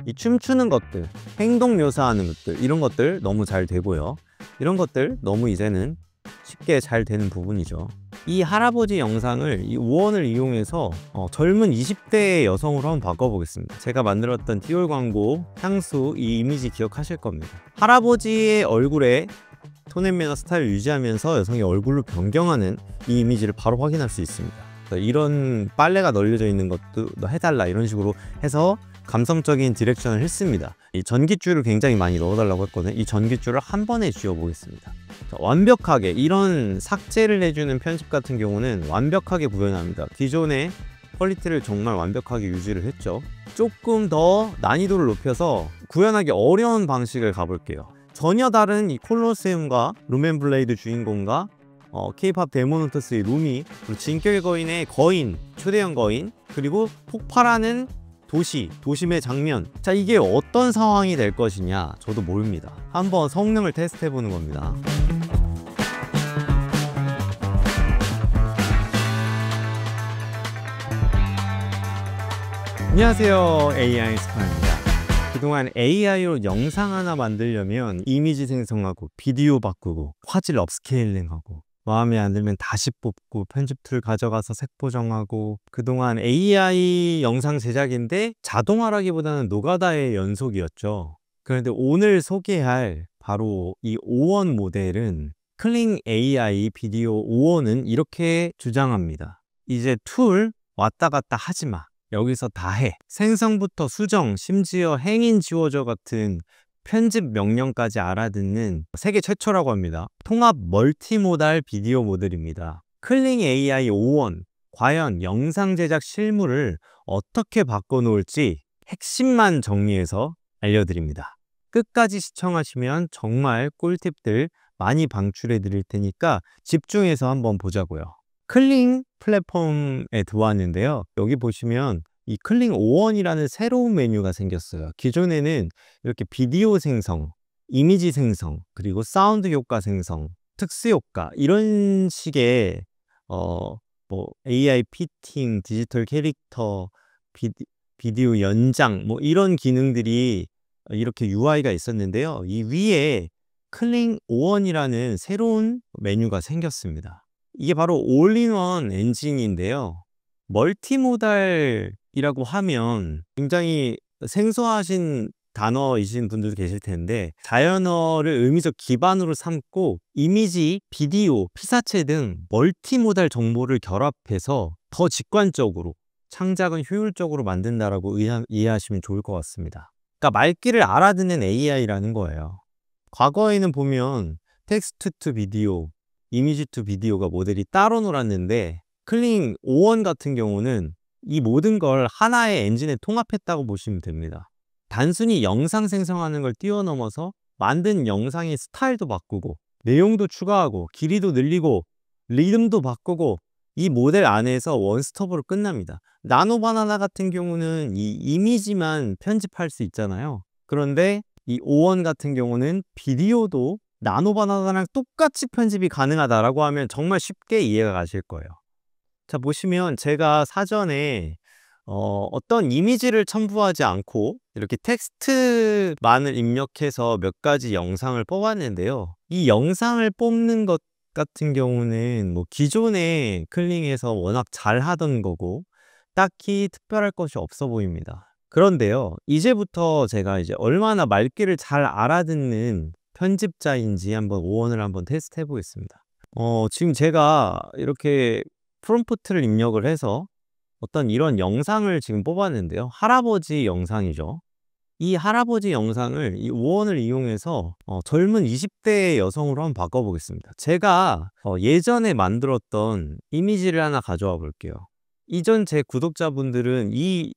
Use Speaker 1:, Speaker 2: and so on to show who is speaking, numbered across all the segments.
Speaker 1: 이 춤추는 것들, 행동 묘사하는 것들, 이런 것들 너무 잘 되고요. 이런 것들 너무 이제는 쉽게 잘 되는 부분이죠. 이 할아버지 영상을 이 우원을 이용해서 젊은 20대의 여성으로 한번 바꿔보겠습니다. 제가 만들었던 디올 광고 향수 이 이미지 기억하실 겁니다. 할아버지의 얼굴에 톤앤매너 스타일을 유지하면서 여성의 얼굴로 변경하는 이 이미지를 바로 확인할 수 있습니다. 이런 빨래가 널려져 있는 것도 너 해달라, 이런 식으로 해서 감성적인 디렉션을 했습니다. 이 전깃줄을 굉장히 많이 넣어달라고 했거든요. 이 전깃줄을 한 번에 쥐어보겠습니다. 완벽하게 이런 삭제를 해주는 편집 같은 경우는 완벽하게 구현합니다. 기존의 퀄리티를 정말 완벽하게 유지를 했죠. 조금 더 난이도를 높여서 구현하기 어려운 방식을 가볼게요. 전혀 다른 이 콜로세움과 룸앤블레이드 주인공과 K-팝 데모노터스의 루미, 그리고 진격의 거인의 거인, 초대형 거인, 그리고 폭발하는 도심의 장면. 자, 이게 어떤 상황이 될 것이냐 저도 모릅니다. 한번 성능을 테스트 해보는 겁니다. 안녕하세요, AI 스파입니다. 그동안 AI로 영상 하나 만들려면 이미지 생성하고 비디오 바꾸고 화질 업스케일링하고 마음에 안 들면 다시 뽑고 편집 툴 가져가서 색 보정하고, 그동안 AI 영상 제작인데 자동화라기보다는 노가다의 연속이었죠. 그런데 오늘 소개할 바로 이 오원 모델은 클링 AI 비디오 오원은 이렇게 주장합니다. 이제 툴 왔다 갔다 하지 마. 여기서 다 해. 생성부터 수정, 심지어 행인 지워줘 같은 편집 명령까지 알아듣는 세계 최초라고 합니다. 통합 멀티모달 비디오 모델입니다. 클링 AI 오원, 과연 영상 제작 실무를 어떻게 바꿔놓을지 핵심만 정리해서 알려드립니다. 끝까지 시청하시면 정말 꿀팁들 많이 방출해 드릴 테니까 집중해서 한번 보자고요. 클링 플랫폼에 들어왔는데요. 여기 보시면 이 클링 오원이라는 새로운 메뉴가 생겼어요. 기존에는 이렇게 비디오 생성, 이미지 생성, 그리고 사운드 효과 생성, 특수 효과, 이런 식의 AI 피팅, 디지털 캐릭터, 비디오 연장, 이런 기능들이 이렇게 UI가 있었는데요. 이 위에 클링 오원이라는 새로운 메뉴가 생겼습니다. 이게 바로 올인원 엔진인데요. 멀티모달이라고 하면 굉장히 생소하신 단어이신 분들도 계실 텐데, 자연어를 의미적 기반으로 삼고 이미지, 비디오, 피사체 등 멀티모달 정보를 결합해서 더 직관적으로 창작은 효율적으로 만든다라고 이해하시면 좋을 것 같습니다. 그러니까 말귀를 알아듣는 AI라는 거예요. 과거에는 보면 텍스트 투 비디오, 이미지 투 비디오가 모델이 따로 놀았는데, 클링 오원 같은 경우는 이 모든 걸 하나의 엔진에 통합했다고 보시면 됩니다. 단순히 영상 생성하는 걸 뛰어넘어서 만든 영상의 스타일도 바꾸고, 내용도 추가하고, 길이도 늘리고, 리듬도 바꾸고, 이 모델 안에서 원스톱으로 끝납니다. 나노바나나 같은 경우는 이 이미지만 편집할 수 있잖아요. 그런데 이 오원 같은 경우는 비디오도 나노바나나랑 똑같이 편집이 가능하다라고 하면 정말 쉽게 이해가 가실 거예요. 자, 보시면 제가 사전에 어떤 이미지를 첨부하지 않고 이렇게 텍스트만을 입력해서 몇 가지 영상을 뽑았는데요. 이 영상을 뽑는 것 같은 경우는 기존에 클링에서 워낙 잘 하던 거고 딱히 특별할 것이 없어 보입니다. 그런데요, 이제부터 제가 이제 얼마나 말귀를 잘 알아듣는 편집자인지 한번 오원을 한번 테스트 해 보겠습니다. 지금 제가 이렇게 프롬프트를 입력을 해서 어떤 이런 영상을 지금 뽑았는데요. 할아버지 영상이죠. 이 할아버지 영상을 이 오원을 이용해서 젊은 20대의 여성으로 한번 바꿔보겠습니다. 제가 예전에 만들었던 이미지를 하나 가져와 볼게요. 이전 제 구독자분들은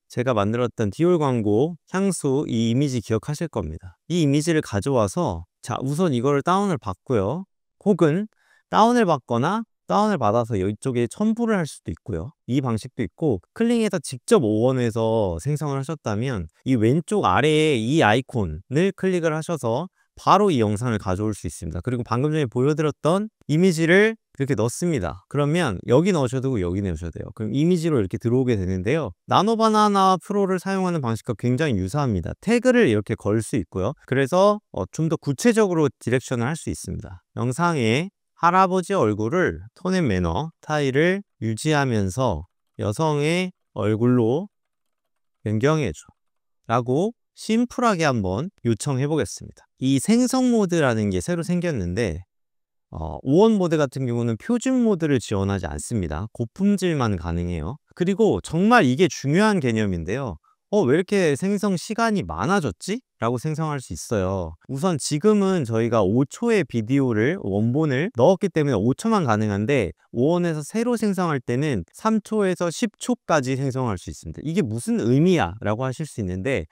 Speaker 1: 제가 만들었던 디올 광고 향수 이 이미지 기억하실 겁니다. 이 이미지를 가져와서, 자, 우선 이거를 다운을 받고요. 혹은 다운을 받거나 다운을 받아서 이쪽에 첨부를 할 수도 있고요. 이 방식도 있고, 클링에서 직접 오원해서 생성을 하셨다면 이 왼쪽 아래에 이 아이콘을 클릭을 하셔서 바로 이 영상을 가져올 수 있습니다. 그리고 방금 전에 보여드렸던 이미지를 이렇게 넣습니다. 그러면 여기 넣으셔도 되고 여기 넣으셔도 돼요. 그럼 이미지로 이렇게 들어오게 되는데요. 나노바나나 프로를 사용하는 방식과 굉장히 유사합니다. 태그를 이렇게 걸 수 있고요. 그래서 좀 더 구체적으로 디렉션을 할 수 있습니다. 영상에 할아버지 얼굴을 톤 앤 매너 스타일을 유지하면서 여성의 얼굴로 변경해줘 라고 심플하게 한번 요청해 보겠습니다. 이 생성 모드라는 게 새로 생겼는데 5원 모드 같은 경우는 표준 모드를 지원하지 않습니다. 고품질만 가능해요. 그리고 정말 이게 중요한 개념인데요. 왜 이렇게 생성 시간이 많아졌지? 라고 생성할 수 있어요. 우선 지금은 저희가 5초의 비디오를 원본을 넣었기 때문에 5초만 가능한데 5원에서 새로 생성할 때는 3초에서 10초까지 생성할 수 있습니다. 이게 무슨 의미야? 라고 하실 수 있는데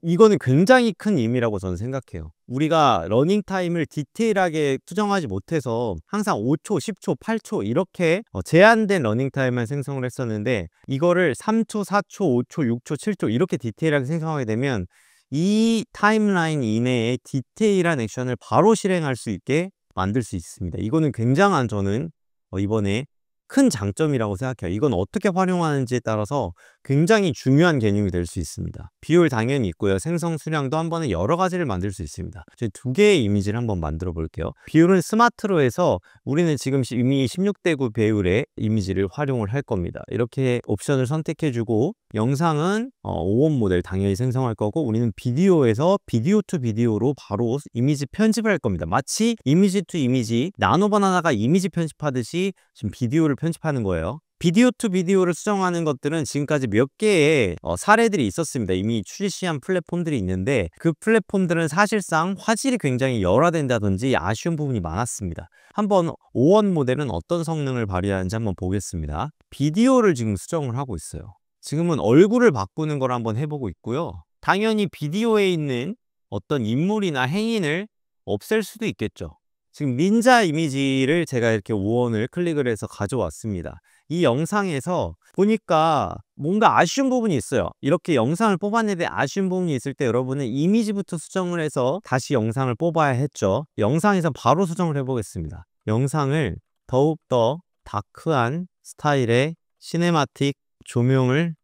Speaker 1: 이거는 굉장히 큰 의미라고 저는 생각해요. 우리가 러닝타임을 디테일하게 수정하지 못해서 항상 5초, 10초, 8초 이렇게 제한된 러닝타임만 생성을 했었는데 이거를 3초, 4초, 5초, 6초, 7초 이렇게 디테일하게 생성하게 되면 이 타임라인 이내에 디테일한 액션을 바로 실행할 수 있게 만들 수 있습니다. 이거는 굉장한 저는 이번에 큰 장점이라고 생각해요. 이건 어떻게 활용하는지에 따라서 굉장히 중요한 개념이 될 수 있습니다. 비율 당연히 있고요. 생성 수량도 한 번에 여러 가지를 만들 수 있습니다. 저희 두 개의 이미지를 한번 만들어 볼게요. 비율은 스마트로 해서 우리는 지금 이미 16:9 배율의 이미지를 활용을 할 겁니다. 이렇게 옵션을 선택해 주고 영상은 5원 모델 당연히 생성할 거고 우리는 비디오에서 비디오 투 비디오로 바로 이미지 편집을 할 겁니다. 마치 이미지 투 이미지 나노바나나가 이미지 편집하듯이 지금 비디오를 편집하는 거예요. 비디오 투 비디오를 수정하는 것들은 지금까지 몇 개의 사례들이 있었습니다. 이미 출시한 플랫폼들이 있는데 그 플랫폼들은 사실상 화질이 굉장히 열화된다든지 아쉬운 부분이 많았습니다. 한번 5원 모델은 어떤 성능을 발휘하는지 한번 보겠습니다. 비디오를 지금 수정을 하고 있어요. 지금은 얼굴을 바꾸는 걸 한번 해보고 있고요. 당연히 비디오에 있는 어떤 인물이나 행인을 없앨 수도 있겠죠. 지금 닌자 이미지를 제가 이렇게 5원을 클릭을 해서 가져왔습니다. 이 영상에서 보니까 뭔가 아쉬운 부분이 있어요. 이렇게 영상을 뽑았는데 아쉬운 부분이 있을 때 여러분은 이미지부터 수정을 해서 다시 영상을 뽑아야 했죠. 영상에서 바로 수정을 해보겠습니다. 영상을 더욱더 다크한 스타일의 시네마틱 조명을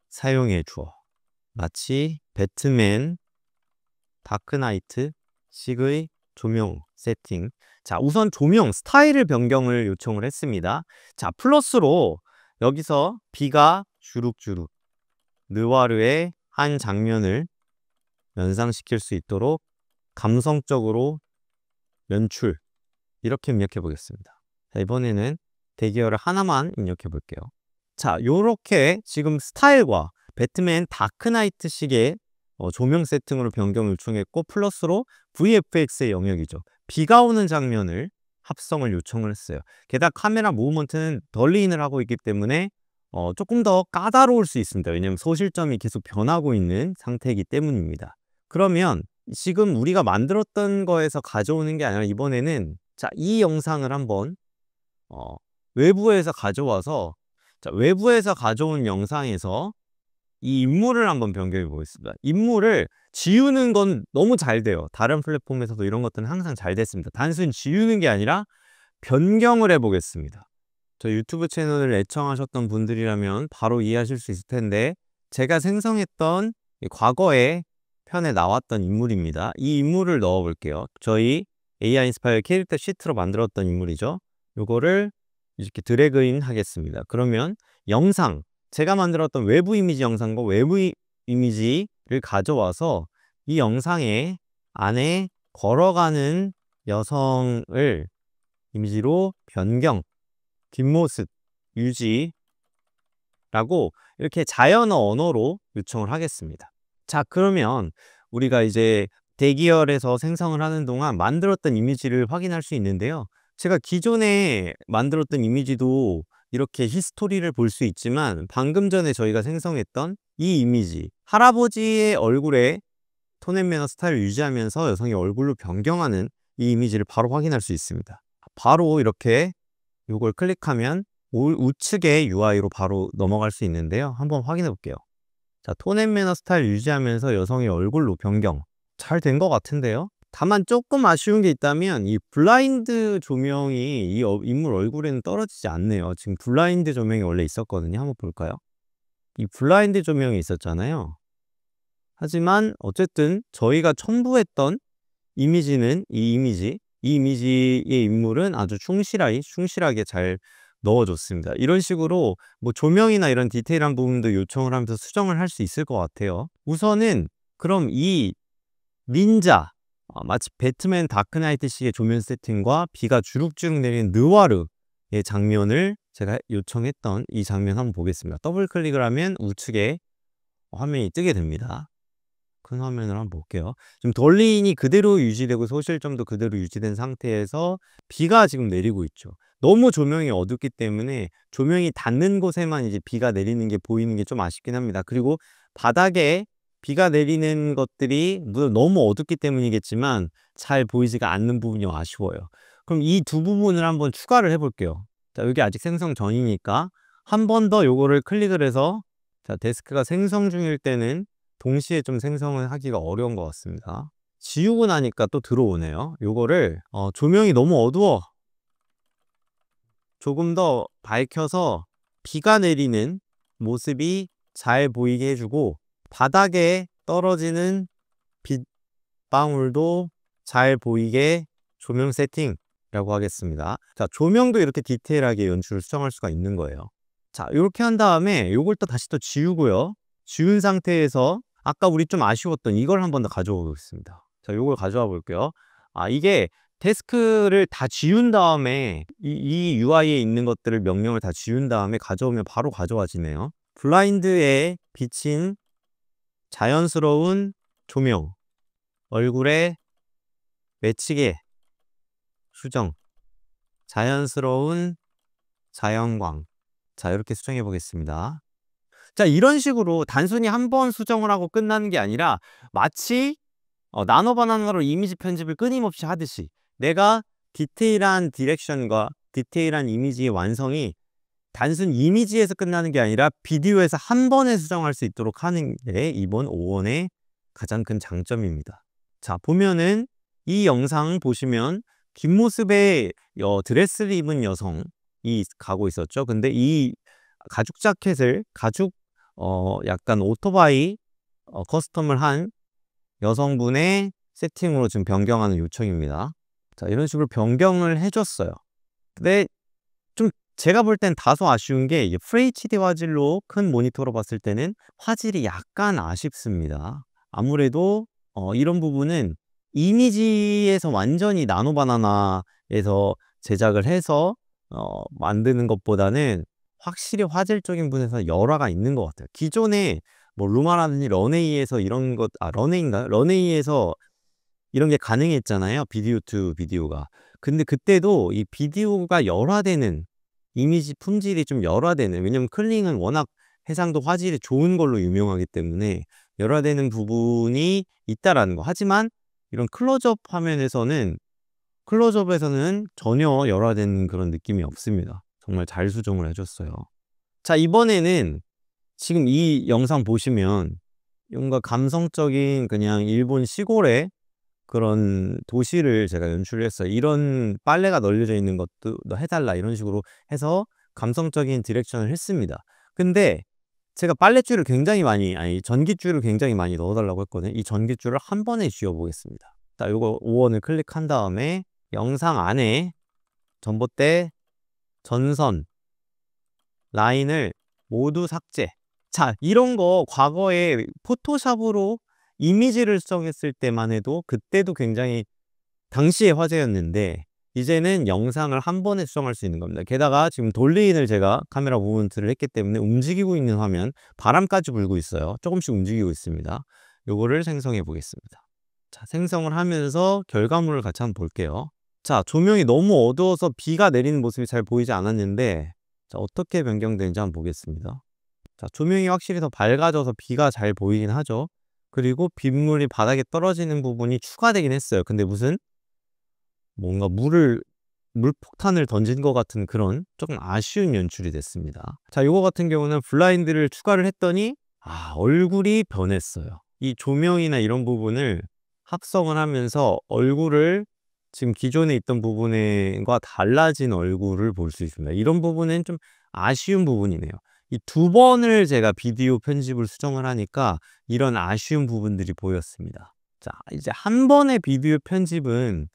Speaker 1: 사용해 주어. 마치 배트맨 다크나이트 식의 조명 세팅. 자, 우선 조명 스타일을 변경을 요청을 했습니다. 자, 플러스로 여기서 비가 주룩주룩 느와르의 한 장면을 연상시킬 수 있도록 감성적으로 연출 이렇게 입력해 보겠습니다. 자, 이번에는 대기열을 하나만 입력해 볼게요. 자, 요렇게 지금 스타일과 배트맨 다크나이트식의 조명 세팅으로 변경을 요청했고 플러스로 VFX의 영역이죠. 비가 오는 장면을 합성을 요청을 했어요. 게다가 카메라 무브먼트는 덜리인을 하고 있기 때문에 조금 더 까다로울 수 있습니다. 왜냐하면 소실점이 계속 변하고 있는 상태이기 때문입니다. 그러면 지금 우리가 만들었던 거에서 가져오는 게 아니라 이번에는 자, 이 영상을 한번 외부에서 가져와서 자, 외부에서 가져온 영상에서 이 인물을 한번 변경해 보겠습니다. 인물을 지우는 건 너무 잘 돼요. 다른 플랫폼에서도 이런 것들은 항상 잘 됐습니다. 단순히 지우는 게 아니라 변경을 해 보겠습니다. 저 유튜브 채널을 애청하셨던 분들이라면 바로 이해하실 수 있을 텐데 제가 생성했던 과거의 편에 나왔던 인물입니다. 이 인물을 넣어 볼게요. 저희 AI 인스파이어 캐릭터 시트로 만들었던 인물이죠. 요거를 이렇게 드래그인 하겠습니다. 그러면 영상 제가 만들었던 외부 이미지 영상과 외부 이미지를 가져와서 이 영상의 안에 걸어가는 여성을 이미지로 변경, 뒷모습, 유지라고 이렇게 자연어 언어로 요청을 하겠습니다. 자, 그러면 우리가 이제 대기열에서 생성을 하는 동안 만들었던 이미지를 확인할 수 있는데요. 제가 기존에 만들었던 이미지도 이렇게 히스토리를 볼 수 있지만 방금 전에 저희가 생성했던 이 이미지 할아버지의 얼굴에 톤 앤 매너 스타일을 유지하면서 여성의 얼굴로 변경하는 이 이미지를 바로 확인할 수 있습니다. 바로 이렇게 이걸 클릭하면 우측의 UI로 바로 넘어갈 수 있는데요. 한번 확인해 볼게요. 자, 톤 앤 매너 스타일 유지하면서 여성의 얼굴로 변경 잘 된 것 같은데요. 다만 조금 아쉬운 게 있다면 이 블라인드 조명이 이 인물 얼굴에는 떨어지지 않네요. 지금 블라인드 조명이 원래 있었거든요. 한번 볼까요? 이 블라인드 조명이 있었잖아요. 하지만 어쨌든 저희가 첨부했던 이미지는 이 이미지의 인물은 아주 충실하게 잘 넣어줬습니다. 이런 식으로 뭐 조명이나 이런 디테일한 부분도 요청을 하면서 수정을 할 수 있을 것 같아요. 우선은 그럼 이 닌자, 마치 배트맨 다크나이트식의 조명 세팅과 비가 주룩주룩 내리는 느와르의 장면을 제가 요청했던 이 장면 한번 보겠습니다. 더블 클릭을 하면 우측에 화면이 뜨게 됩니다. 큰 화면을 한번 볼게요. 지금 돌린이 그대로 유지되고 소실점도 그대로 유지된 상태에서 비가 지금 내리고 있죠. 너무 조명이 어둡기 때문에 조명이 닿는 곳에만 이제 비가 내리는 게 보이는 게 좀 아쉽긴 합니다. 그리고 바닥에 비가 내리는 것들이 물론 너무 어둡기 때문이겠지만 잘 보이지가 않는 부분이 아쉬워요. 그럼 이 두 부분을 한번 추가를 해볼게요. 자, 여기 아직 생성 전이니까 한 번 더 요거를 클릭을 해서 자, 데스크가 생성 중일 때는 동시에 좀 생성을 하기가 어려운 것 같습니다. 지우고 나니까 또 들어오네요. 요거를 조명이 너무 어두워. 조금 더 밝혀서 비가 내리는 모습이 잘 보이게 해주고 바닥에 떨어지는 빗방울도 잘 보이게 조명 세팅이라고 하겠습니다. 자, 조명도 이렇게 디테일하게 연출을 수정할 수가 있는 거예요. 자, 이렇게 한 다음에 요걸 또 다시 또 지우고요. 지운 상태에서 아까 우리 좀 아쉬웠던 이걸 한번 더 가져와 보겠습니다. 자, 요걸 가져와 볼게요. 이게 데스크를 다 지운 다음에 이 UI에 있는 것들을 명령을 다 지운 다음에 가져오면 바로 가져와지네요. 블라인드에 비친 자연스러운 조명, 얼굴에 맺히게 수정, 자연스러운 자연광. 자, 이렇게 수정해 보겠습니다. 자, 이런 식으로 단순히 한 번 수정을 하고 끝나는 게 아니라 마치 나노 바나나로 이미지 편집을 끊임없이 하듯이 내가 디테일한 디렉션과 디테일한 이미지의 완성이 단순 이미지에서 끝나는 게 아니라 비디오에서 한 번에 수정할 수 있도록 하는 게 이번 5원의 가장 큰 장점입니다. 자, 보면은 이 영상 보시면 뒷모습에 드레스를 입은 여성이 가고 있었죠. 근데 이 가죽 자켓을 약간 오토바이 커스텀을 한 여성분의 세팅으로 지금 변경하는 요청입니다. 자, 이런 식으로 변경을 해줬어요. 근데 좀 제가 볼 땐 다소 아쉬운 게 FHD 화질로 큰 모니터로 봤을 때는 화질이 약간 아쉽습니다. 아무래도 이런 부분은 이미지에서 완전히 나노바나나에서 제작을 해서 만드는 것보다는 확실히 화질적인 부분에서 열화가 있는 것 같아요. 기존에 뭐 루마라든지 런웨이에서 이런 것, 런웨이인가요? 런웨이에서 이런 게 가능했잖아요. 비디오 투 비디오가. 근데 그때도 이 비디오가 열화되는 이미지 품질이 좀 열화되는, 왜냐면 클링은 워낙 해상도 화질이 좋은 걸로 유명하기 때문에 열화되는 부분이 있다라는 거. 하지만 이런 클로즈업 화면에서는 전혀 열화된 그런 느낌이 없습니다. 정말 잘 수정을 해줬어요. 자, 이번에는 지금 이 영상 보시면 뭔가 감성적인 그냥 일본 시골의 그런 도시를 제가 연출을 했어요. 이런 빨래가 널려져 있는 것도 해달라 이런 식으로 해서 감성적인 디렉션을 했습니다. 근데 제가 빨랫줄을 전깃줄을 굉장히 많이 넣어달라고 했거든요. 이 전깃줄을 한 번에 쥐어 보겠습니다. 자, 요거 5원을 클릭한 다음에 영상 안에 전봇대, 전선, 라인을 모두 삭제. 자, 이런 거 과거에 포토샵으로 이미지를 수정했을 때만 해도 그때도 굉장히 당시의 화제였는데 이제는 영상을 한 번에 수정할 수 있는 겁니다. 게다가 지금 돌리인을 제가 카메라 무브먼트를 했기 때문에 움직이고 있는 화면, 바람까지 불고 있어요. 조금씩 움직이고 있습니다. 요거를 생성해 보겠습니다. 자, 생성을 하면서 결과물을 같이 한번 볼게요. 자, 조명이 너무 어두워서 비가 내리는 모습이 잘 보이지 않았는데 자, 어떻게 변경되는지 한번 보겠습니다. 자, 조명이 확실히 더 밝아져서 비가 잘 보이긴 하죠. 그리고 빗물이 바닥에 떨어지는 부분이 추가되긴 했어요. 근데 무슨 뭔가 물폭탄을 던진 것 같은 그런 조금 아쉬운 연출이 됐습니다. 자, 요거 같은 경우는 블라인드를 추가를 했더니 얼굴이 변했어요. 이 조명이나 이런 부분을 합성을 하면서 얼굴을 지금 기존에 있던 부분과 달라진 얼굴을 볼 수 있습니다. 이런 부분은 좀 아쉬운 부분이네요. 이 두 번을 제가 비디오 편집을 수정을 하니까 이런 아쉬운 부분들이 보였습니다. 자, 이제 한 번의 비디오 편집은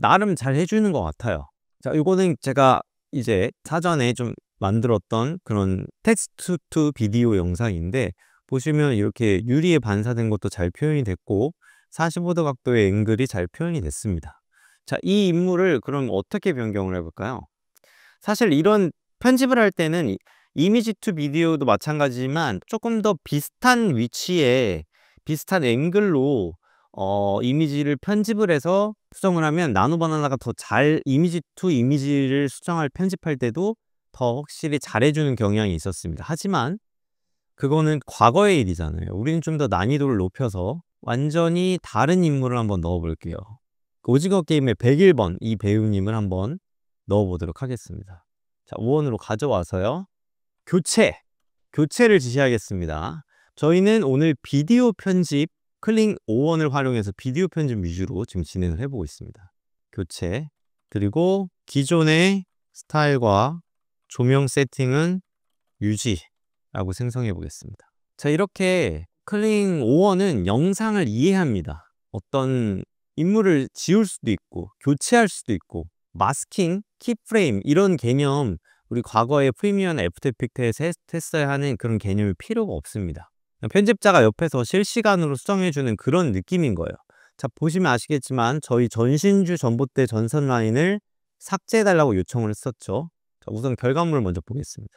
Speaker 1: 나름 잘 해주는 것 같아요. 자, 이거는 제가 이제 사전에 좀 만들었던 그런 텍스트 투 비디오 영상인데, 보시면 이렇게 유리에 반사된 것도 잘 표현이 됐고 45도 각도의 앵글이 잘 표현이 됐습니다. 자, 이 인물을 그럼 어떻게 변경을 해볼까요? 사실 이런 편집을 할 때는 이미지 투 비디오도 마찬가지지만 조금 더 비슷한 위치에 비슷한 앵글로 이미지를 편집을 해서 수정을 하면 나노 바나나가 더 잘 이미지 투 이미지를 수정할 편집할 때도 더 확실히 잘해주는 경향이 있었습니다. 하지만 그거는 과거의 일이잖아요. 우리는 좀 더 난이도를 높여서 완전히 다른 인물을 한번 넣어볼게요. 오징어 게임의 101번 이 배우님을 한번 넣어보도록 하겠습니다. 자, 5원으로 가져와서요. 교체를 지시하겠습니다. 저희는 오늘 비디오 편집 클링 5원을 활용해서 비디오 편집 위주로 지금 진행을 해보고 있습니다. 교체, 그리고 기존의 스타일과 조명 세팅은 유지라고 생성해 보겠습니다. 자, 이렇게 클링 5원은 영상을 이해합니다. 어떤 인물을 지울 수도 있고 교체할 수도 있고 마스킹, 키프레임 이런 개념 우리 과거에 프리미어나 애프터 이펙트에서 했어야 하는 그런 개념이 필요가 없습니다. 편집자가 옆에서 실시간으로 수정해주는 그런 느낌인 거예요. 자, 보시면 아시겠지만 저희 전신주 전봇대 전선 라인을 삭제해달라고 요청을 했었죠. 자, 우선 결과물을 먼저 보겠습니다.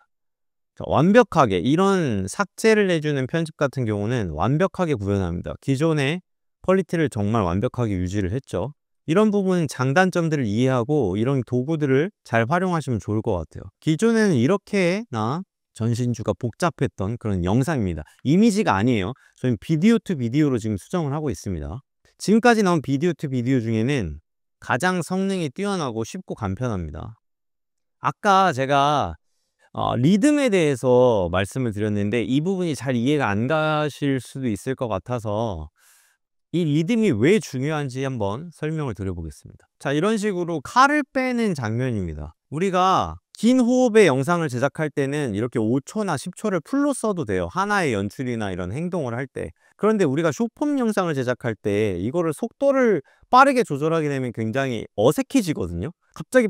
Speaker 1: 자, 완벽하게 이런 삭제를 해주는 편집 같은 경우는 완벽하게 구현합니다. 기존의 퀄리티를 정말 완벽하게 유지를 했죠. 이런 부분 장단점들을 이해하고 이런 도구들을 잘 활용하시면 좋을 것 같아요. 기존에는 이렇게나 전신주가 복잡했던 그런 영상입니다. 이미지가 아니에요. 저희는 비디오 투 비디오로 지금 수정을 하고 있습니다. 지금까지 나온 비디오 투 비디오 중에는 가장 성능이 뛰어나고 쉽고 간편합니다. 아까 제가 리듬에 대해서 말씀을 드렸는데 이 부분이 잘 이해가 안 가실 수도 있을 것 같아서 이 리듬이 왜 중요한지 한번 설명을 드려보겠습니다. 자, 이런 식으로 칼을 빼는 장면입니다. 우리가 긴 호흡의 영상을 제작할 때는 이렇게 5초나 10초를 풀로 써도 돼요. 하나의 연출이나 이런 행동을 할 때. 그런데 우리가 숏폼 영상을 제작할 때 이거를 속도를 빠르게 조절하게 되면 굉장히 어색해지거든요. 갑자기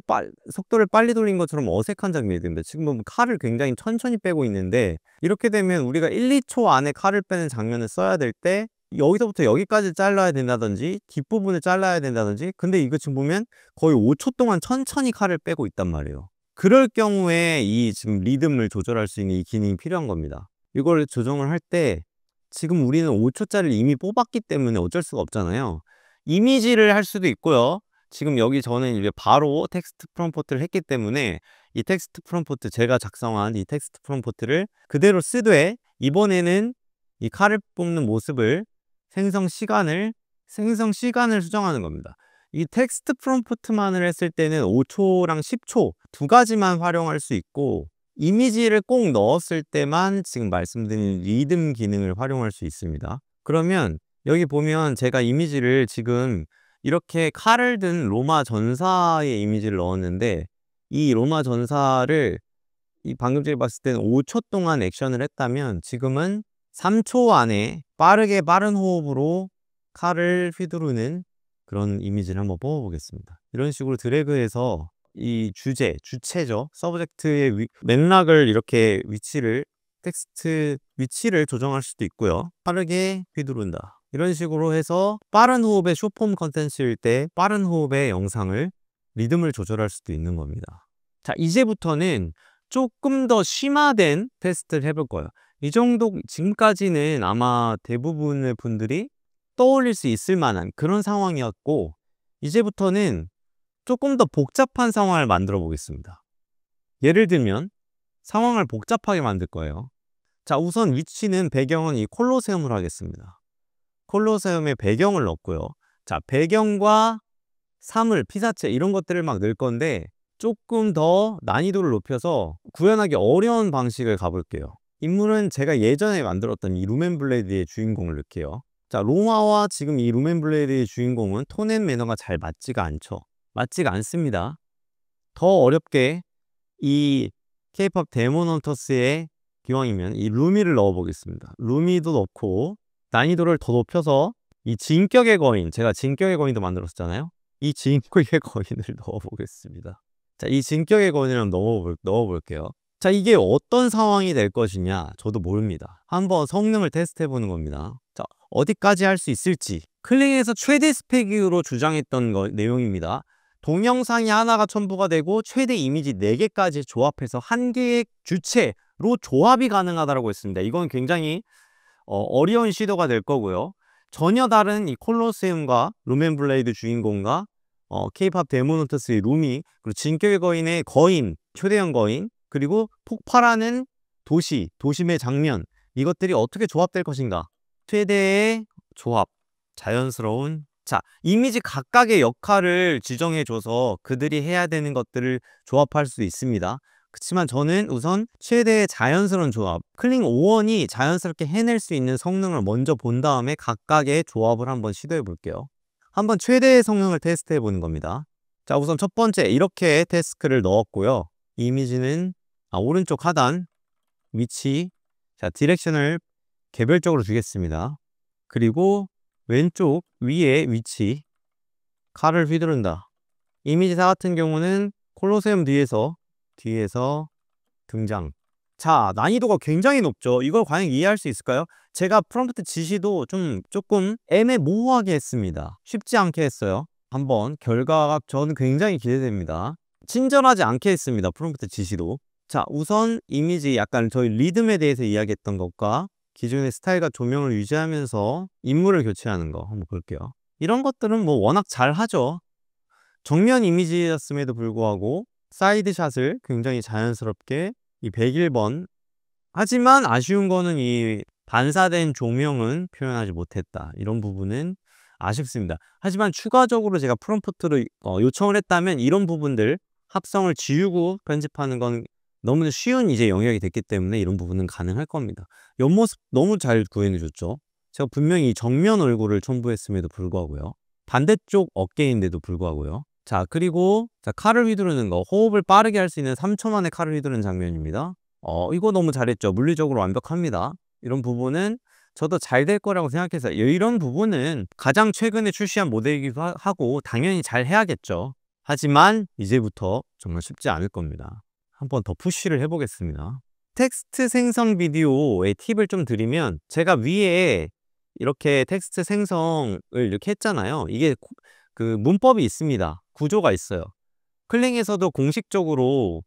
Speaker 1: 속도를 빨리 돌린 것처럼 어색한 장면이 됩니다. 지금 보면 칼을 굉장히 천천히 빼고 있는데 이렇게 되면 우리가 1, 2초 안에 칼을 빼는 장면을 써야 될 때 여기서부터 여기까지 잘라야 된다든지 뒷부분을 잘라야 된다든지, 근데 이거 지금 보면 거의 5초 동안 천천히 칼을 빼고 있단 말이에요. 그럴 경우에 이 지금 리듬을 조절할 수 있는 이 기능이 필요한 겁니다. 이걸 조정을 할 때 지금 우리는 5초짜리를 이미 뽑았기 때문에 어쩔 수가 없잖아요. 이미지를 할 수도 있고요. 지금 여기 저는 이제 바로 텍스트 프롬프트를 했기 때문에 이 텍스트 프롬프트, 제가 작성한 이 텍스트 프롬프트를 그대로 쓰되 이번에는 이 칼을 뽑는 모습을 생성 시간을 수정하는 겁니다. 이 텍스트 프롬프트만을 했을 때는 5초랑 10초 두 가지만 활용할 수 있고, 이미지를 꼭 넣었을 때만 지금 말씀드린 리듬 기능을 활용할 수 있습니다. 그러면 여기 보면 제가 이미지를 지금 이렇게 칼을 든 로마 전사의 이미지를 넣었는데, 이 로마 전사를 방금 전에 봤을 때는 5초 동안 액션을 했다면 지금은 3초 안에 빠른 호흡으로 칼을 휘두르는 그런 이미지를 한번 뽑아보겠습니다. 이런 식으로 드래그해서 이 주체죠. 서브젝트의 맥락을 이렇게 텍스트 위치를 조정할 수도 있고요. 빠르게 휘두른다. 이런 식으로 해서 빠른 호흡의 숏폼 컨텐츠일 때 빠른 호흡의 영상을 리듬을 조절할 수도 있는 겁니다. 자, 이제부터는 조금 더 심화된 테스트를 해볼 거예요. 이 정도 지금까지는 아마 대부분의 분들이 떠올릴 수 있을 만한 그런 상황이었고, 이제부터는 조금 더 복잡한 상황을 만들어 보겠습니다. 예를 들면 상황을 복잡하게 만들 거예요. 자, 우선 위치는 배경은 이 콜로세움으로 하겠습니다. 콜로세움의 배경을 넣고요. 자, 배경과 사물, 피사체 이런 것들을 막 넣을 건데 조금 더 난이도를 높여서 구현하기 어려운 방식을 가볼게요. 인물은 제가 예전에 만들었던 이 루멘블레이드의 주인공을 넣을게요. 자, 로마와 지금 이 룸앤블레이드의 주인공은 톤 앤 매너가 잘 맞지가 않죠. 맞지가 않습니다. 더 어렵게 이 케이팝 데몬 헌터스의 기왕이면 이 루미를 넣어 보겠습니다. 루미도 넣고 난이도를 더 높여서 이 진격의 거인, 제가 진격의 거인도 만들었잖아요. 이 진격의 거인을 넣어 보겠습니다. 자, 이 진격의 거인을 한번 넣어 볼게요. 자, 이게 어떤 상황이 될 것이냐 저도 모릅니다. 한번 성능을 테스트 해보는 겁니다. 자, 어디까지 할 수 있을지. 클링에서 최대 스펙으로 주장했던 내용입니다. 동영상이 하나가 첨부가 되고 최대 이미지 4개까지 조합해서 한 개의 주체로 조합이 가능하다고 했습니다. 이건 굉장히 어려운 시도가 될 거고요. 전혀 다른 이 콜로세움과 룸앤블레이드 주인공과 케이팝 데몬 헌터스의 루미, 그리고 진격의 거인의 거인, 초대형 거인, 그리고 폭발하는 도시, 도심의 장면, 이것들이 어떻게 조합될 것인가. 최대의 조합, 자연스러운. 자, 이미지 각각의 역할을 지정해줘서 그들이 해야 되는 것들을 조합할 수 있습니다. 그렇지만 저는 우선 최대의 자연스러운 조합, 클링 5원이 자연스럽게 해낼 수 있는 성능을 먼저 본 다음에 각각의 조합을 한번 시도해 볼게요. 한번 최대의 성능을 테스트해 보는 겁니다. 자, 우선 첫 번째 이렇게 태스크를 넣었고요. 이미지는 오른쪽 하단 위치, 자, 디렉션을 개별적으로 주겠습니다. 그리고 왼쪽 위에 위치, 칼을 휘두른다. 이미지사 같은 경우는 콜로세움 뒤에서 등장. 자, 난이도가 굉장히 높죠. 이걸 과연 이해할 수 있을까요? 제가 프롬프트 지시도 조금 애매모호하게 했습니다. 쉽지 않게 했어요. 한번 결과가 저는 굉장히 기대됩니다. 친절하지 않게 했습니다. 프롬프트 지시도. 자, 우선 이미지 약간 저희 리듬에 대해서 이야기했던 것과 기존의 스타일과 조명을 유지하면서 인물을 교체하는 거 한번 볼게요. 이런 것들은 뭐 워낙 잘 하죠. 정면 이미지였음에도 불구하고 사이드샷을 굉장히 자연스럽게 이 101번. 하지만 아쉬운 거는 이 반사된 조명은 표현하지 못했다. 이런 부분은 아쉽습니다. 하지만 추가적으로 제가 프롬프트를 요청을 했다면 이런 부분들 합성을 지우고 편집하는 건 너무 쉬운 이제 영역이 됐기 때문에 이런 부분은 가능할 겁니다. 옆모습 너무 잘 구현해줬죠. 제가 분명히 정면 얼굴을 첨부했음에도 불구하고요. 반대쪽 어깨인데도 불구하고요. 자, 그리고 칼을 휘두르는 거, 호흡을 빠르게 할 수 있는 3초 만에 칼을 휘두르는 장면입니다. 이거 너무 잘했죠. 물리적으로 완벽합니다. 이런 부분은 저도 잘 될 거라고 생각해서 이런 부분은 가장 최근에 출시한 모델이기도 하고 당연히 잘 해야겠죠. 하지만 이제부터 정말 쉽지 않을 겁니다. 한번 더 푸시를 해보겠습니다. 텍스트 생성 비디오의 팁을 좀 드리면 제가 위에 이렇게 텍스트 생성을 이렇게 했잖아요. 이게 그 문법이 있습니다. 구조가 있어요. 클링에서 공식적으로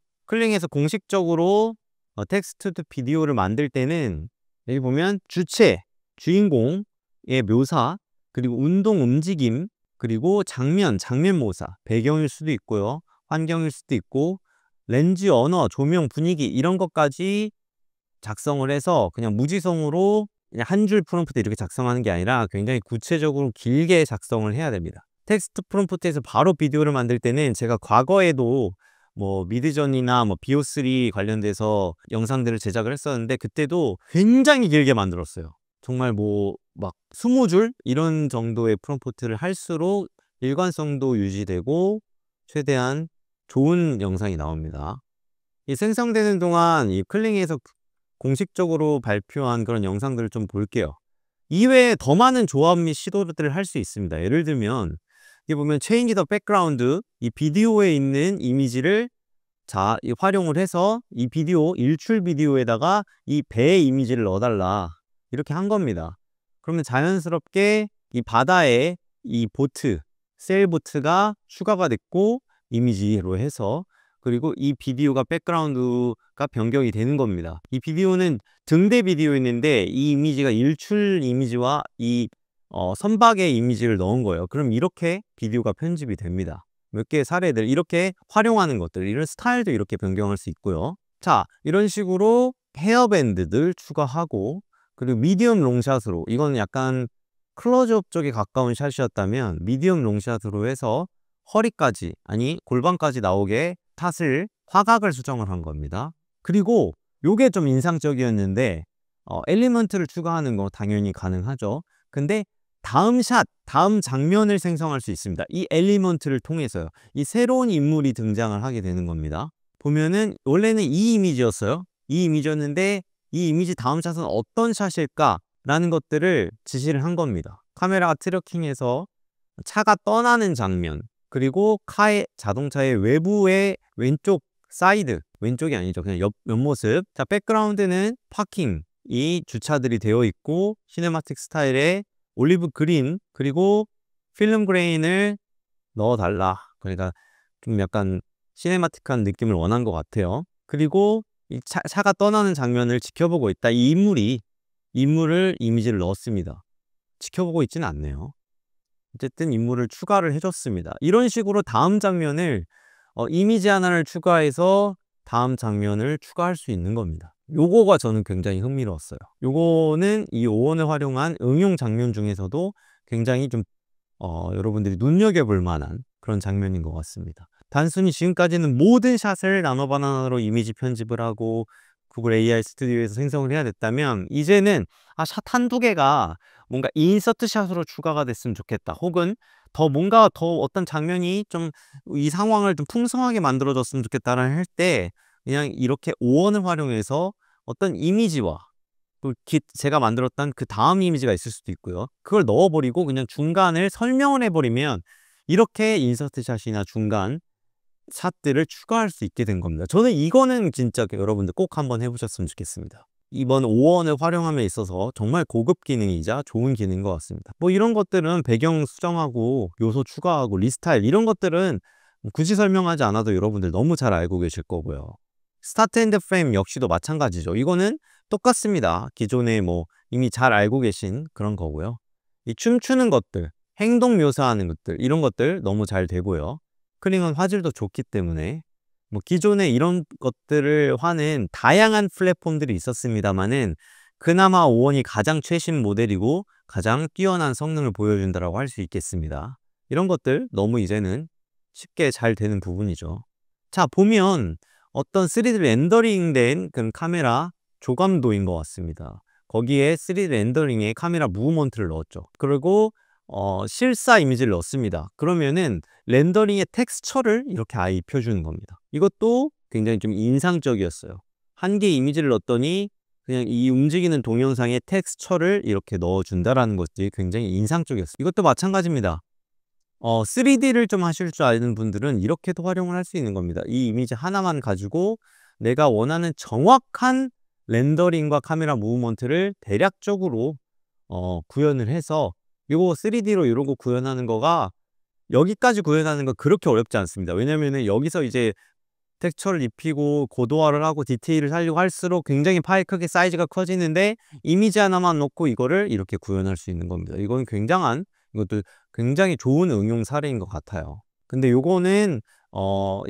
Speaker 1: 텍스트 투 비디오를 만들 때는 여기 보면 주체, 주인공의 묘사, 그리고 운동 움직임, 그리고 장면 묘사, 배경일 수도 있고요. 환경일 수도 있고 렌즈, 언어, 조명, 분위기 이런 것까지 작성을 해서 그냥 무지성으로 그냥 한 줄 프롬프트 이렇게 작성하는 게 아니라 굉장히 구체적으로 길게 작성을 해야 됩니다. 텍스트 프롬프트에서 바로 비디오를 만들 때는 제가 과거에도 뭐 미드전이나 뭐 BO3 관련돼서 영상들을 제작을 했었는데 그때도 굉장히 길게 만들었어요. 정말 뭐 막 20줄 이런 정도의 프롬프트를 할수록 일관성도 유지되고 최대한 좋은 영상이 나옵니다. 이 생성되는 동안 이 클링에서 공식적으로 발표한 그런 영상들을 좀 볼게요. 이외에 더 많은 조합 및 시도들을 할 수 있습니다. 예를 들면 여기 보면 Change the background, 이 비디오에 있는 이미지를 활용을 해서 이 비디오, 일출 비디오에다가 이 배의 이미지를 넣어달라. 이렇게 한 겁니다. 그러면 자연스럽게 이 바다에 이 보트, 세일보트가 추가가 됐고 이미지로 해서 그리고 이 비디오가 백그라운드가 변경이 되는 겁니다. 이 비디오는 등대 비디오였는데 이 이미지가 일출 이미지와 이 선박의 이미지를 넣은 거예요. 그럼 이렇게 비디오가 편집이 됩니다. 몇 개의 사례들 이렇게 활용하는 것들, 이런 스타일도 이렇게 변경할 수 있고요. 자, 이런 식으로 헤어밴드들 추가하고 그리고 미디엄 롱샷으로, 이건 약간 클로즈업 쪽에 가까운 샷이었다면 미디엄 롱샷으로 해서 허리까지, 아니 골반까지 나오게 화각을 수정을 한 겁니다. 그리고 요게 좀 인상적이었는데 엘리먼트를 추가하는 거 당연히 가능하죠. 근데 다음 샷, 다음 장면을 생성할 수 있습니다. 이 엘리먼트를 통해서요. 이 새로운 인물이 등장을 하게 되는 겁니다. 보면은 원래는 이 이미지였어요. 이 이미지였는데 이 이미지 다음 샷은 어떤 샷일까라는 것들을 지시를 한 겁니다. 카메라가 트래킹해서 차가 떠나는 장면, 그리고 자동차의 외부의 왼쪽 사이드, 왼쪽이 아니죠. 그냥 옆모습. 자, 백그라운드는 파킹이 주차들이 되어 있고, 시네마틱 스타일의 올리브 그린, 그리고 필름 그레인을 넣어달라. 그러니까 좀 약간 시네마틱한 느낌을 원한 것 같아요. 그리고 이 차가 떠나는 장면을 지켜보고 있다. 이 인물을 이미지를 넣었습니다. 지켜보고 있지는 않네요. 어쨌든 인물을 추가를 해줬습니다. 이런 식으로 다음 장면을 이미지 하나를 추가해서 다음 장면을 추가할 수 있는 겁니다. 요거가 저는 굉장히 흥미로웠어요. 요거는 이 오원을 활용한 응용 장면 중에서도 굉장히 좀 여러분들이 눈여겨볼 만한 그런 장면인 것 같습니다. 단순히 지금까지는 모든 샷을 나노바나나로 이미지 편집을 하고 구글 AI 스튜디오에서 생성을 해야 됐다면, 이제는 샷 한두 개가 뭔가 인서트 샷으로 추가가 됐으면 좋겠다, 혹은 뭔가 더 어떤 장면이 좀 이 상황을 좀 풍성하게 만들어줬으면 좋겠다라는 할 때 그냥 이렇게 오원을 활용해서 어떤 이미지와 제가 만들었던 그 다음 이미지가 있을 수도 있고요. 그걸 넣어버리고 그냥 중간을 설명을 해버리면 이렇게 인서트 샷이나 중간 샷들을 추가할 수 있게 된 겁니다. 저는 이거는 진짜 여러분들 꼭 한번 해보셨으면 좋겠습니다. 이번 5원을 활용함에 있어서 정말 고급 기능이자 좋은 기능인 것 같습니다. 뭐 이런 것들은 배경 수정하고 요소 추가하고 리스타일, 이런 것들은 굳이 설명하지 않아도 여러분들 너무 잘 알고 계실 거고요. 스타트 앤드 프레임 역시도 마찬가지죠. 이거는 똑같습니다. 기존에 뭐 이미 잘 알고 계신 그런 거고요. 이 춤추는 것들, 행동 묘사하는 것들, 이런 것들 너무 잘 되고요. 스크린은 화질도 좋기 때문에 뭐 기존에 이런 것들을 하는 다양한 플랫폼들이 있었습니다만은 그나마 5원이 가장 최신 모델이고 가장 뛰어난 성능을 보여준다라고 할 수 있겠습니다. 이런 것들 너무 이제는 쉽게 잘 되는 부분이죠. 자, 보면 어떤 3D 렌더링된 그런 카메라 조감도인 것 같습니다. 거기에 3D 렌더링에 카메라 무브먼트를 넣었죠. 그리고 실사 이미지를 넣습니다. 그러면은 렌더링의 텍스처를 이렇게 아예 입혀주는 겁니다. 이것도 굉장히 좀 인상적이었어요. 한 개의 이미지를 넣었더니 그냥 이 움직이는 동영상의 텍스처를 이렇게 넣어준다라는 것들이 굉장히 인상적이었어요. 이것도 마찬가지입니다. 3D를 좀 하실 줄 아는 분들은 이렇게도 활용을 할 수 있는 겁니다. 이 이미지 하나만 가지고 내가 원하는 정확한 렌더링과 카메라 무브먼트를 대략적으로 구현을 해서, 이거 3D로 이런 거 구현하는 거가, 여기까지 구현하는 거 그렇게 어렵지 않습니다. 왜냐면은 여기서 이제 텍스처를 입히고 고도화를 하고 디테일을 살리고 할수록 굉장히 파일 크게 사이즈가 커지는데, 이미지 하나만 넣고 이거를 이렇게 구현할 수 있는 겁니다. 이건 이것도 굉장히 좋은 응용 사례인 것 같아요. 근데 요거는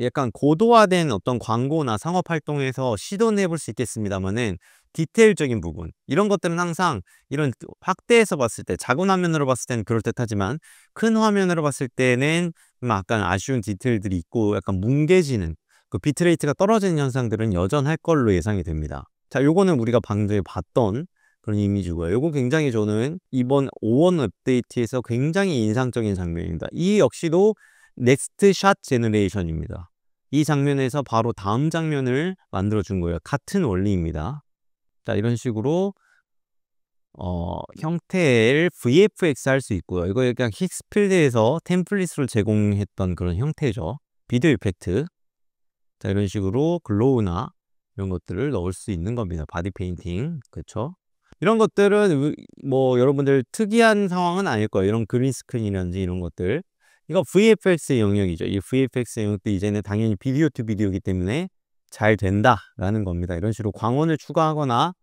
Speaker 1: 약간 고도화된 어떤 광고나 상업 활동에서 시도는 해볼 수 있겠습니다만은, 디테일적인 부분, 이런 것들은 항상 이런 확대해서 봤을 때, 작은 화면으로 봤을 때는 그럴듯하지만 큰 화면으로 봤을 때는 약간 아쉬운 디테일들이 있고 약간 뭉개지는, 그 비트레이트가 떨어지는 현상들은 여전할 걸로 예상이 됩니다. 자, 요거는 우리가 방금 봤던 그런 이미지고요. 요거 굉장히 저는 이번 5원 업데이트에서 굉장히 인상적인 장면입니다. 이 역시도 넥스트 샷 제너레이션입니다. 이 장면에서 바로 다음 장면을 만들어 준 거예요. 같은 원리입니다. 자, 이런 식으로 형태를 VFX 할 수 있고요. 이거 그냥 힉스필드에서 템플릿으로 제공했던 그런 형태죠. 비디오 이펙트. 자, 이런 식으로 글로우나 이런 것들을 넣을 수 있는 겁니다. 바디 페인팅, 그렇죠? 이런 것들은 뭐 여러분들 특이한 상황은 아닐 거예요. 이런 그린 스크린이라든지 이런 것들, 이거 VFX의 영역이죠. 이 VFX 영역도 이제는 당연히 비디오 투 비디오이기 때문에 잘 된다라는 겁니다. 이런 식으로 광원을 추가하거나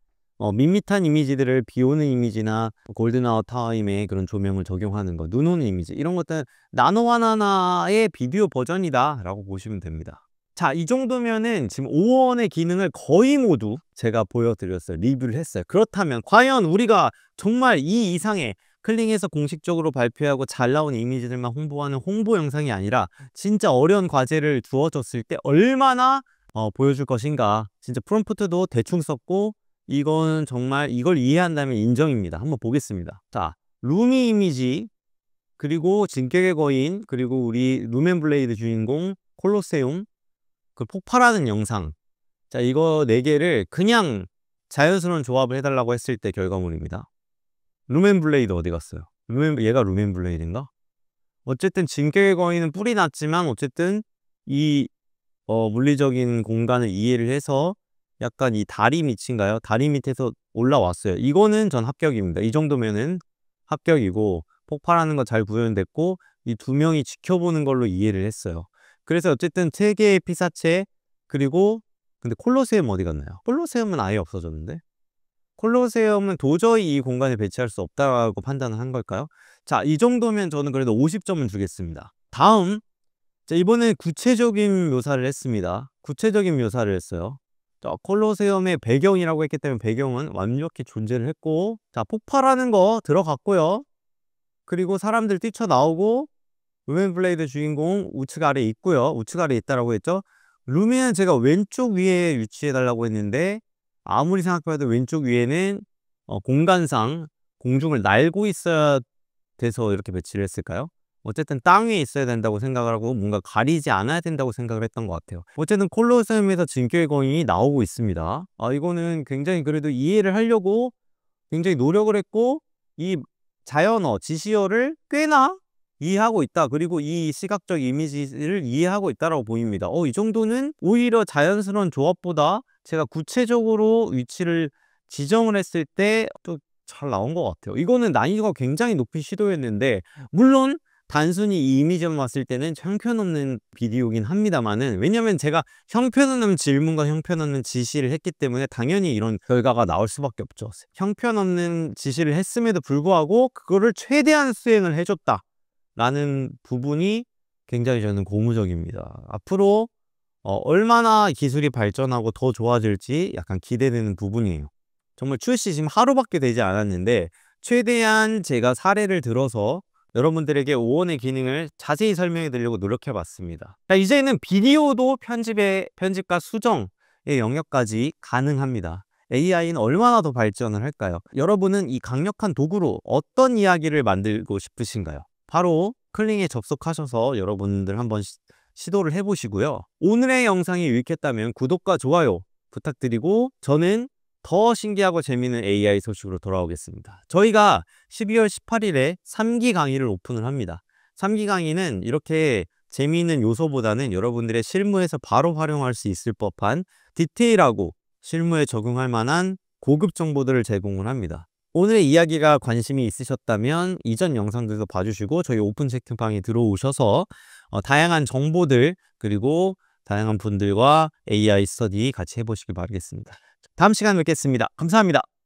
Speaker 1: 밋밋한 이미지들을 비 오는 이미지나 골든아워 타임에 그런 조명을 적용하는 거, 눈 오는 이미지, 이런 것들은 나노바나나의 비디오 버전이다 라고 보시면 됩니다. 자, 이 정도면은 지금 5원의 기능을 거의 모두 제가 보여드렸어요. 리뷰를 했어요. 그렇다면 과연 우리가 정말 이 이상의 클릭해서 공식적으로 발표하고 잘 나온 이미지들만 홍보하는 홍보 영상이 아니라 진짜 어려운 과제를 주어졌을 때 얼마나 보여줄 것인가. 진짜 프롬프트도 대충 썼고 이건 정말 이걸 이해한다면 인정입니다. 한번 보겠습니다. 자, 루미 이미지, 그리고 진격의 거인, 그리고 우리 루멘블레이드 주인공 콜로세움, 그 폭발하는 영상. 자, 이거 4개를 그냥 자연스러운 조합을 해달라고 했을 때 결과물입니다. 루멘블레이드 어디 갔어요? 얘가 루멘블레이드인가? 어쨌든 진격의 거인은 뿔이 났지만 어쨌든 이 물리적인 공간을 이해를 해서 약간 이 다리 밑인가요? 다리 밑에서 올라왔어요. 이거는 전 합격입니다. 이 정도면은 합격이고, 폭발하는 거 잘 구현됐고, 이 2명이 지켜보는 걸로 이해를 했어요. 그래서 어쨌든 3개의 피사체, 그리고 근데 콜로세움 어디 갔나요? 콜로세움은 아예 없어졌는데? 콜로세움은 도저히 이 공간에 배치할 수 없다고 판단을 한 걸까요? 자, 이 정도면 저는 그래도 50점을 주겠습니다. 다음, 자, 이번엔 구체적인 묘사를 했습니다. 구체적인 묘사를 했어요. 자, 콜로세움의 배경이라고 했기 때문에 배경은 완벽히 존재를 했고, 자, 폭발하는 거 들어갔고요. 그리고 사람들 뛰쳐나오고, 루멘블레이드 주인공 우측 아래에 있고요. 우측 아래에 있다라고 했죠. 루미는 제가 왼쪽 위에 위치해달라고 했는데, 아무리 생각해도 왼쪽 위에는 공간상 공중을 날고 있어야 돼서 이렇게 배치를 했을까요? 어쨌든 땅 위에 있어야 된다고 생각을 하고 뭔가 가리지 않아야 된다고 생각을 했던 것 같아요. 어쨌든 콜로세움에서 진격의 거인이 나오고 있습니다. 이거는 굉장히 그래도 이해를 하려고 굉장히 노력을 했고, 이 자연어, 지시어를 꽤나 이해하고 있다. 그리고 이 시각적 이미지를 이해하고 있다라고 보입니다. 이 정도는 오히려 자연스러운 조합보다 제가 구체적으로 위치를 지정을 했을 때 또 잘 나온 것 같아요. 이거는 난이도가 굉장히 높이 시도했는데, 물론 단순히 이 이미지만 봤을 때는 형편없는 비디오긴 합니다만은, 왜냐면 제가 형편없는 질문과 형편없는 지시를 했기 때문에 당연히 이런 결과가 나올 수밖에 없죠. 형편없는 지시를 했음에도 불구하고 그거를 최대한 수행을 해줬다 라는 부분이 굉장히 저는 고무적입니다. 앞으로 얼마나 기술이 발전하고 더 좋아질지 약간 기대되는 부분이에요. 정말 출시 지금 하루밖에 되지 않았는데 최대한 제가 사례를 들어서 여러분들에게 오원의 기능을 자세히 설명해 드리려고 노력해 봤습니다. 자, 이제는 비디오도 편집과 수정의 영역까지 가능합니다. AI는 얼마나 더 발전을 할까요? 여러분은 이 강력한 도구로 어떤 이야기를 만들고 싶으신가요? 바로 클링에 접속하셔서 여러분들 한번 시도를 해보시고요. 오늘의 영상이 유익했다면 구독과 좋아요 부탁드리고, 저는 더 신기하고 재미있는 AI 소식으로 돌아오겠습니다. 저희가 12월 18일에 3기 강의를 오픈을 합니다. 3기 강의는 이렇게 재미있는 요소보다는 여러분들의 실무에서 바로 활용할 수 있을 법한 디테일하고 실무에 적용할 만한 고급 정보들을 제공을 합니다. 오늘의 이야기가 관심이 있으셨다면 이전 영상들도 봐주시고 저희 오픈 채팅방에 들어오셔서 다양한 정보들, 그리고 다양한 분들과 AI 스터디 같이 해보시길 바라겠습니다. 다음 시간에 뵙겠습니다. 감사합니다.